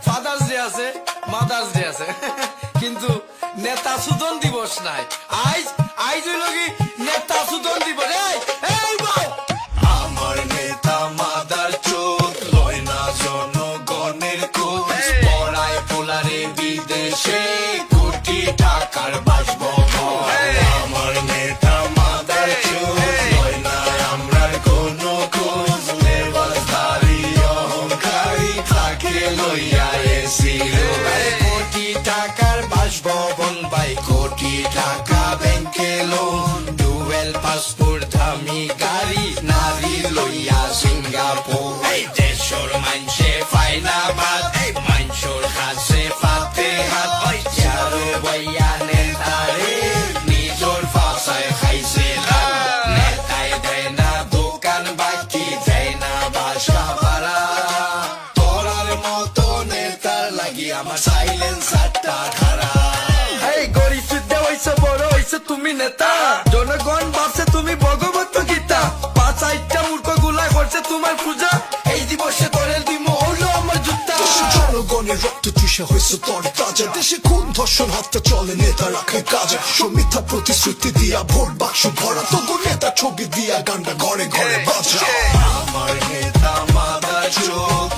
Father's day আছে, mother's day আছে, কিন্তু নেতা সুদন দিবস নাই। আইজ আইজ হইল কি নেতা সুদন দিবস। এই বাও আমার নেতা মাদার চোখ লয় না জনগণের খোঁজ, পড়ায় পোলারে বিদেশে কোটি টাকার বাসভবন। আমার নেতা মাদার চোখ লয় না আমরার কোনো খোঁজ, লেবাসধারী অহংকারী থাকে লইয়া এসি কোটি টাকার বাসভবন ভাই, কোটি টাকা ব্যাংকে লোন, ডুয়েল পাসপোর্ট দামি গাড়ি, নারী লইয়া সিঙ্গাপুর। এই দেশর মানছে ফাইনা বাদ, এই মানসর কাছে পাতে হাত, ওই চারো বইয়া নেতারে নিজর ফাঁসায় খাইছে লাল। নেতায় দেয় না দোকান বাকি, দেয় না বাসা ভাড়া, তোরার মতো নেতার লাগি আমার সাইলেন্সারটা খারাপ। এই গরিব যুদ্ধে হইছে বড় হইছে তুমি নেতা, জনগণ ভাবছে তুমি ভগবত গীতা, পাঁচ আইটা মূর্খ গুলা করছে তোমার পূজা, এই দিবসে ধরে দিব হলো আমার জুতা। জনগণের রক্ত চুষে হয়েছে তর তাজা, দেশে খুন ধর্ষণ হত্যা চলে, নেতা রাখে কাজে, মিথ্যা প্রতিশ্রুতি দিয়া ভোট বাক্স ভরা, তবু নেতা ছবি দিয়া গানটা ঘরে ঘরে বাজা। আমার নেতা মাদার চোখ